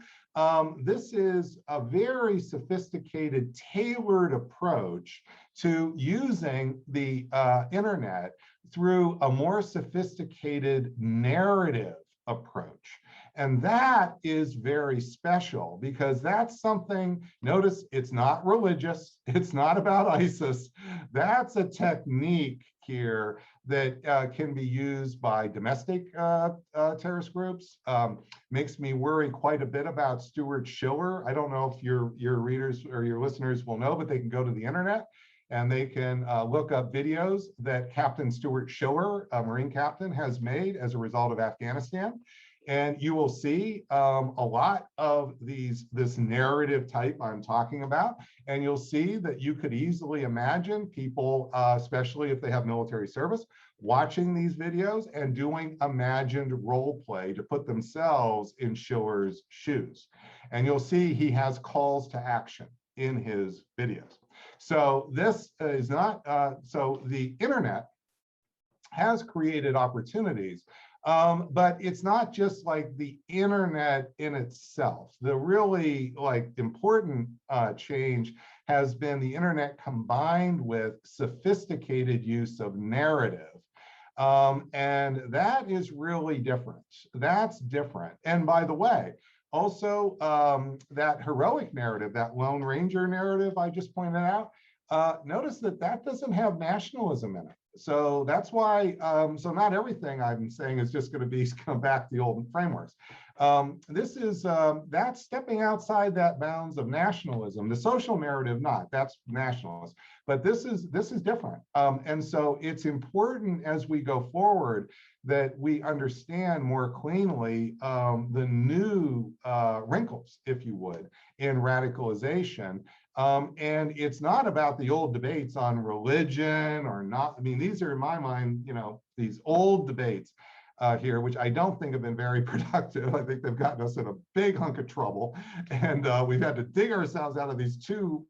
This is a very sophisticated, tailored approach to using the internet through a more sophisticated narrative approach. And that is very special because that's something, notice it's not religious, it's not about ISIS. That's a technique here that can be used by domestic terrorist groups. Makes me worry quite a bit about Stuart Schiller. I don't know if your readers or your listeners will know, but they can go to the internet and they can look up videos that Captain Stuart Schiller, a Marine captain, has made as a result of Afghanistan. And you will see a lot of this narrative type I'm talking about. And you'll see that you could easily imagine people, especially if they have military service, watching these videos and doing imagined role play to put themselves in Schiller's shoes. And you'll see he has calls to action in his videos. So this is not, so the internet has created opportunities. But it's not just like the internet in itself. The really like important change has been the internet combined with sophisticated use of narrative. And that is really different. That's different. And by the way, also that heroic narrative, that Lone Ranger narrative I just pointed out, notice that that doesn't have nationalism in it. So that's why, so not everything I'm saying is just going to be come back to the old frameworks. This is, that's stepping outside that bounds of nationalism. The social narrative, not, that's nationalist, but this is different. And so it's important as we go forward that we understand more cleanly the new wrinkles, if you would, in radicalization. And it's not about the old debates on religion or not. I mean, these are in my mind, you know, these old debates here, which I don't think have been very productive. I think they've gotten us in a big hunk of trouble. And we've had to dig ourselves out of these two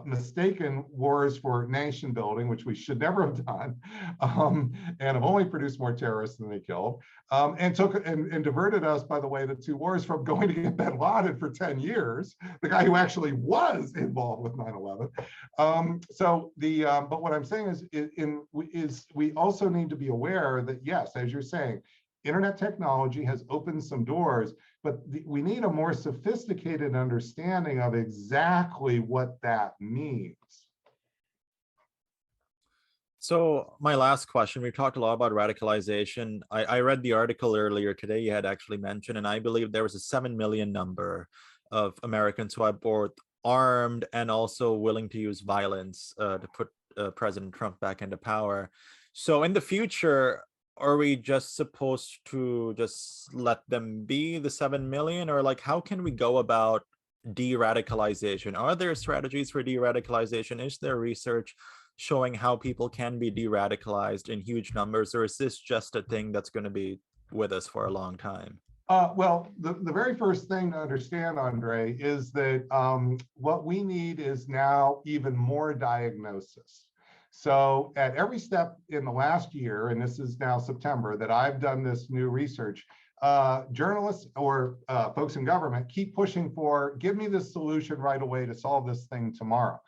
mistaken wars for nation building, which we should never have done, and have only produced more terrorists than they killed, and took and diverted us, by the way, the two wars from going to get bin Laden for 10 years, the guy who actually was involved with 9/11. But what I'm saying is we also need to be aware that, yes, as you're saying, internet technology has opened some doors, but we need a more sophisticated understanding of exactly what that means. So my last question, we've talked a lot about radicalization. I read the article earlier today you had actually mentioned, and I believe there was a 7 million number of Americans who are both armed and also willing to use violence to put President Trump back into power. So in the future, are we just supposed to just let them be the 7 million, or like how can we go about de-radicalization? Are there strategies for de-radicalization? Is there research showing how people can be de-radicalized in huge numbers, or is this just a thing that's going to be with us for a long time? Well, the very first thing to understand, Andre, is that what we need is now even more diagnosis. So at every step in the last year, and this is now September, that I've done this new research, journalists or folks in government keep pushing for, give me this solution right away to solve this thing tomorrow.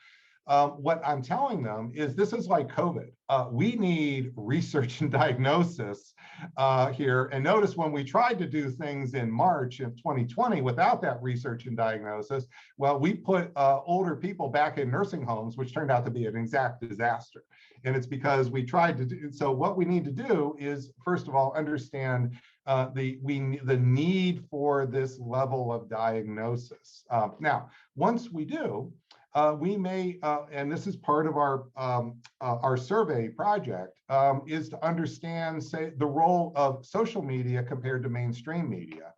What I'm telling them is this is like COVID. We need research and diagnosis here. And notice when we tried to do things in March of 2020 without that research and diagnosis, well, we put older people back in nursing homes, which turned out to be an exact disaster. And it's because we tried to do, so what we need to do is, first of all, understand the need for this level of diagnosis. Now, once we do, we may, and this is part of our survey project, is to understand, say, the role of social media compared to mainstream media.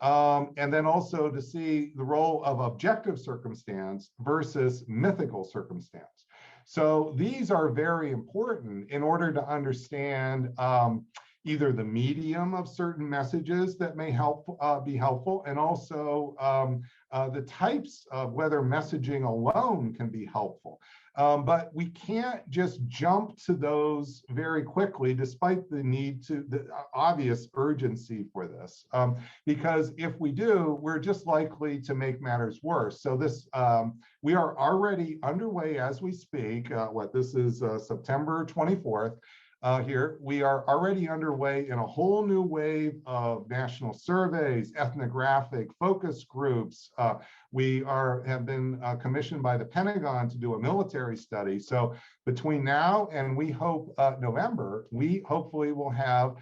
And then also to see the role of objective circumstance versus mythical circumstance. So these are very important in order to understand either the medium of certain messages that may be helpful, and also the types of whether messaging alone can be helpful. But we can't just jump to those very quickly, despite the need to, the obvious urgency for this. Because if we do, we're just likely to make matters worse. So this, we are already underway as we speak. This is September 24th. Here, we are already underway in a whole new wave of national surveys, ethnographic focus groups. We have been commissioned by the Pentagon to do a military study. So between now and we hope November, we hopefully will have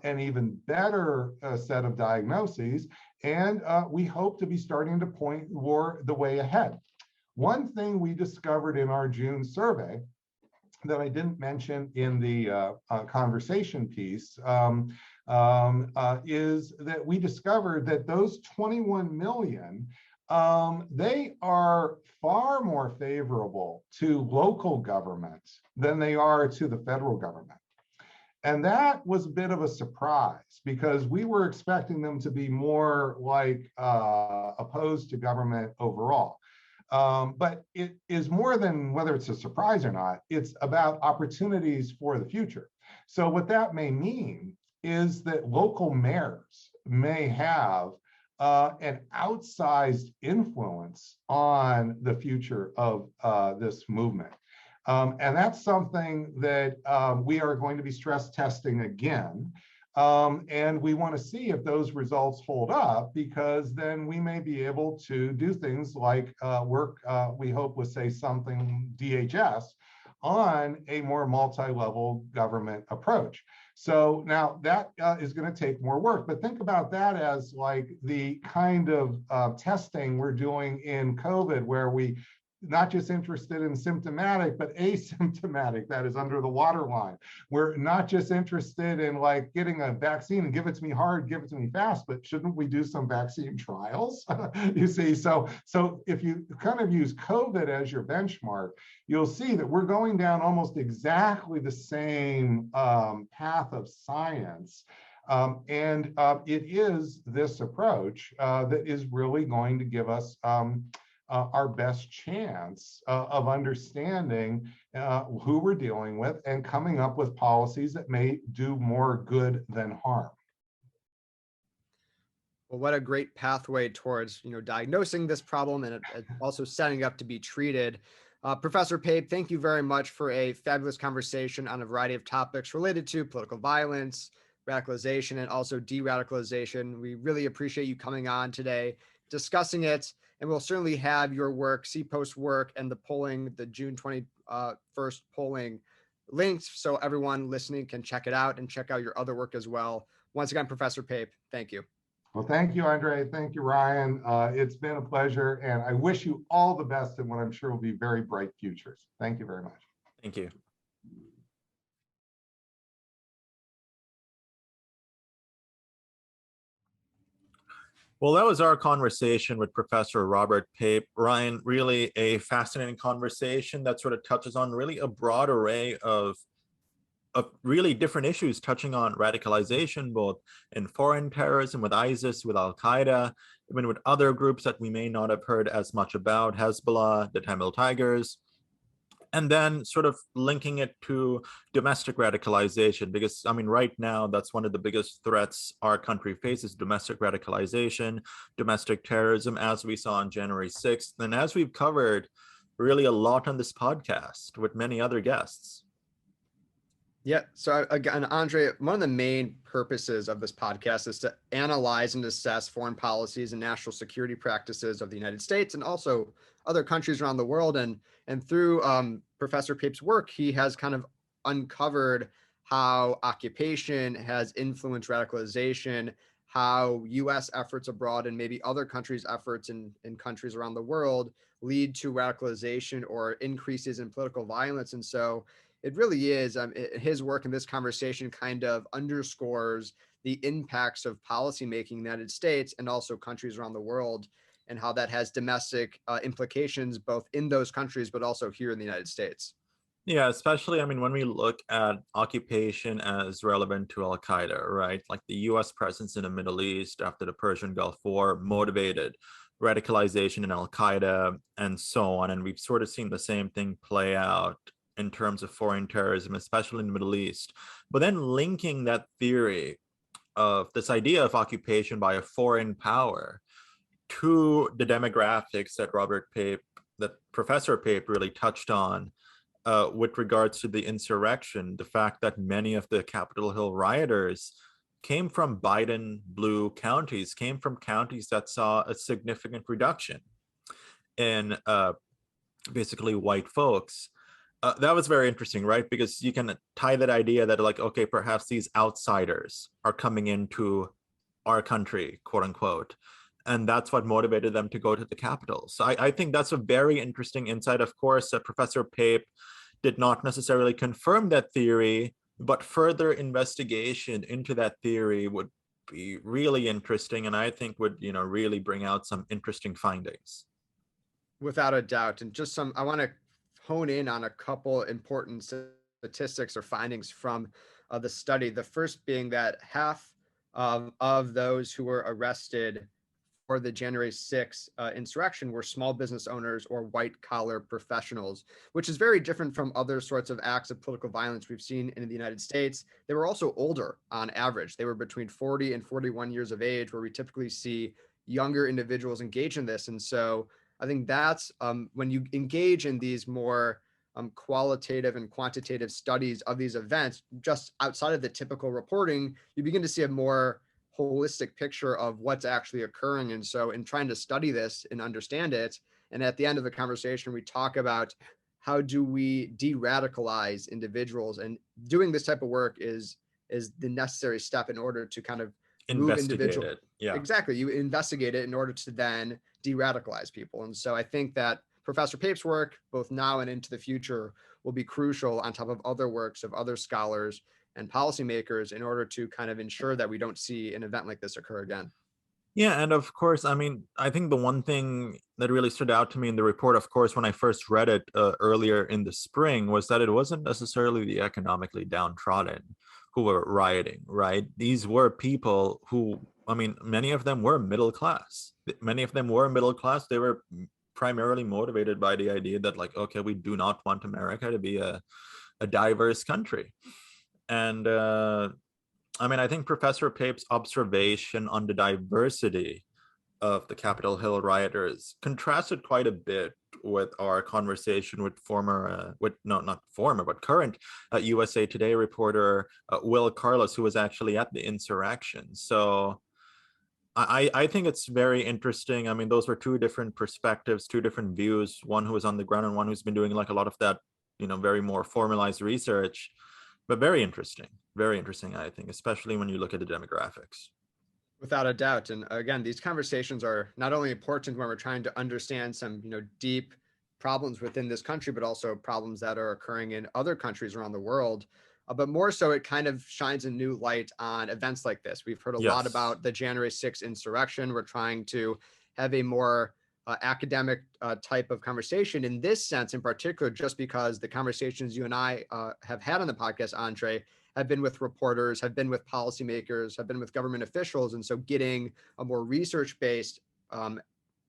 an even better set of diagnoses, and we hope to be starting to point the way ahead. One thing we discovered in our June survey that I didn't mention in the conversation piece is that we discovered that those 21 million, they are far more favorable to local government than they are to the federal government. And that was a bit of a surprise because we were expecting them to be more like opposed to government overall. But it is more than whether it's a surprise or not, it's about opportunities for the future. So what that may mean is that local mayors may have an outsized influence on the future of this movement. And that's something that we are going to be stress testing again. And we want to see if those results hold up, because then we may be able to do things like work, we hope, with, say, something DHS on a more multi-level government approach. So now that is going to take more work, but think about that as like the kind of testing we're doing in COVID, where we not just interested in symptomatic, but asymptomatic, that is under the waterline. We're not just interested in like getting a vaccine and give it to me hard, give it to me fast, but shouldn't we do some vaccine trials? You see, so if you kind of use COVID as your benchmark, you'll see that we're going down almost exactly the same path of science. And it is this approach that is really going to give us our best chance of understanding who we're dealing with and coming up with policies that may do more good than harm. Well, what a great pathway towards, diagnosing this problem and also setting up to be treated. Professor Pape, thank you very much for a fabulous conversation on a variety of topics related to political violence, radicalization, and also de-radicalization. We really appreciate you coming on today, discussing it. And we'll certainly have your work, CPOST work, and the polling, the June 21st polling links, so everyone listening can check it out and check out your other work as well. Once again, Professor Pape, thank you. Well, thank you, Andre. Thank you, Ryan. It's been a pleasure, and I wish you all the best in what I'm sure will be very bright futures. Thank you very much. Thank you. Well, that was our conversation with Professor Robert Pape. Ryan, really a fascinating conversation that sort of touches on really a broad array of of really different issues touching on radicalization, both in foreign terrorism with ISIS, with Al Qaeda, even with other groups that we may not have heard as much about, Hezbollah, the Tamil Tigers, and then sort of linking it to domestic radicalization, because I mean, right now, that's one of the biggest threats our country faces: domestic radicalization, domestic terrorism, as we saw on January 6th, and as we've covered really a lot on this podcast with many other guests. Yeah. So again, Andre, one of the main purposes of this podcast is to analyze and assess foreign policies and national security practices of the United States and also other countries around the world. And through Professor Pape's work, he has kind of uncovered how occupation has influenced radicalization, how U.S. efforts abroad and maybe other countries' efforts in countries around the world lead to radicalization or increases in political violence. And so it really is. His work in this conversation kind of underscores the impacts of policymaking in the United States and also countries around the world, and how that has domestic implications both in those countries, but also here in the United States. Yeah, especially, I mean, when we look at occupation as relevant to Al Qaeda, right? Like the US presence in the Middle East after the Persian Gulf War motivated radicalization in Al Qaeda and so on. And we've sort of seen the same thing play out in terms of foreign terrorism, especially in the Middle East. But then linking that theory of this idea of occupation by a foreign power to the demographics that Professor Pape really touched on, with regards to the insurrection, the fact that many of the Capitol Hill rioters came from Biden blue counties, came from counties that saw a significant reduction in basically white folks. That was very interesting, right? Because you can tie that idea that, like, okay, perhaps these outsiders are coming into our country, quote unquote. And that's what motivated them to go to the Capitol. So I think that's a very interesting insight. Of course, Professor Pape did not necessarily confirm that theory, but further investigation into that theory would be really interesting, and I think would, really bring out some interesting findings. Without a doubt. And I want to hone in on a couple important statistics or findings from the study. The first being that half of those who were arrested for the January 6th insurrection were small business owners or white collar professionals, which is very different from other sorts of acts of political violence we've seen in the United States. They were also older on average. They were between 40 and 41 years of age, where we typically see younger individuals engage in this. And so I think that's when you engage in these more qualitative and quantitative studies of these events, just outside of the typical reporting, you begin to see a more holistic picture of what's actually occurring. And so in trying to study this and understand it, and at the end of the conversation, we talk about how do we de-radicalize individuals, and doing this type of work is the necessary step in order to kind of move individuals. Yeah, exactly. You investigate it in order to then de-radicalize people. And so I think that Professor Pape's work, both now and into the future, will be crucial on top of other works of other scholars and policymakers in order to kind of ensure that we don't see an event like this occur again. Yeah, and of course, I mean, I think the one thing that really stood out to me in the report, of course, when I first read it earlier in the spring, was that it wasn't necessarily the economically downtrodden who were rioting, right? These were people who, I mean, many of them were middle class. Many of them were middle class. They were primarily motivated by the idea that, like, okay, we do not want America to be a diverse country. And I mean, I think Professor Pape's observation on the diversity of the Capitol Hill rioters contrasted quite a bit with our conversation with current USA Today reporter Will Carlos, who was actually at the insurrection. So I think it's very interesting. I mean, those were two different perspectives, two different views, one who was on the ground and one who's been doing like a lot of that, very more formalized research, but very interesting, I think, especially when you look at the demographics. Without a doubt. And again, these conversations are not only important when we're trying to understand some, deep problems within this country, but also problems that are occurring in other countries around the world. But more so, it kind of shines a new light on events like this. We've heard a lot about the January 6th insurrection. We're trying to have a more academic type of conversation in this sense in particular, just because the conversations you and I have had on the podcast, Andre, have been with reporters, have been with policymakers, have been with government officials. And so getting a more research-based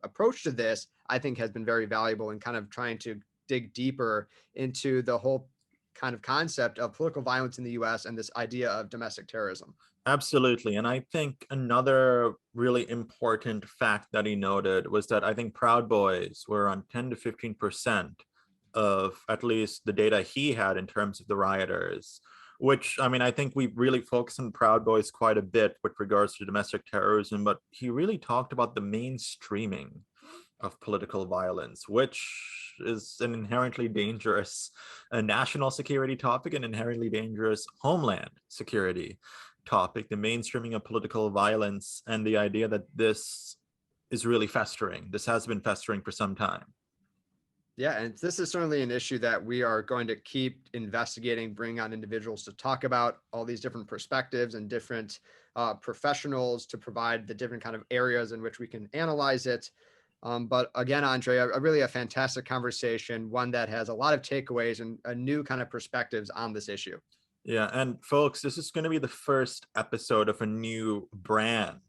approach to this, I think, has been very valuable in kind of trying to dig deeper into the whole kind of concept of political violence in the US and this idea of domestic terrorism. Absolutely. And I think another really important fact that he noted was that I think Proud Boys were on 10 to 15% of at least the data he had in terms of the rioters, which, I mean, I think we really focus on Proud Boys quite a bit with regards to domestic terrorism, but he really talked about the mainstreaming of political violence, which is an inherently dangerous national security topic, an inherently dangerous homeland security topic, the mainstreaming of political violence, and the idea that this is really festering. This has been festering for some time. Yeah, and this is certainly an issue that we are going to keep investigating, bring on individuals to talk about all these different perspectives and different professionals to provide the different kind of areas in which we can analyze it. But again, Andre, really a fantastic conversation, one that has a lot of takeaways and a new kind of perspectives on this issue. Yeah, and folks, this is going to be the first episode of a new brand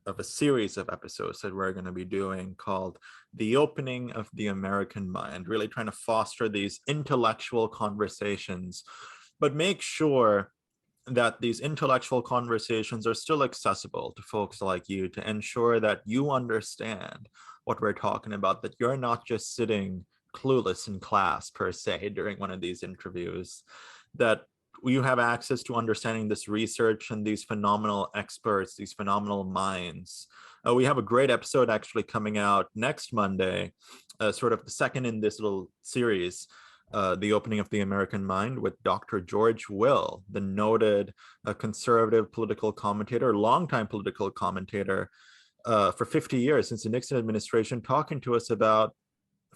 of a series of episodes that we're going to be doing called The Opening of the American Mind, really trying to foster these intellectual conversations, but make sure that these intellectual conversations are still accessible to folks like you, to ensure that you understand what we're talking about, that you're not just sitting clueless in class per se during one of these interviews, that you have access to understanding this research and these phenomenal experts, these phenomenal minds. We have a great episode actually coming out next Monday, sort of the second in this little series, The Opening of the American Mind, with Dr. George Will, the noted conservative political commentator, longtime political commentator for 50 years since the Nixon administration, talking to us about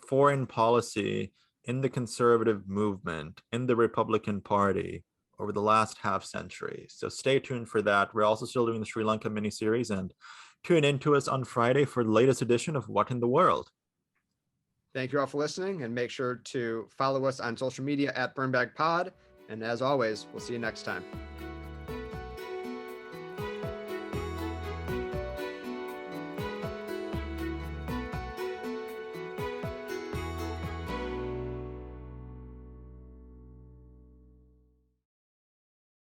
foreign policy in the conservative movement, in the Republican Party over the last half century. So stay tuned for that. We're also still doing the Sri Lanka miniseries, and tune in to us on Friday for the latest edition of What in the World. Thank you all for listening, and make sure to follow us on social media at BurnBagPod. And as always, we'll see you next time.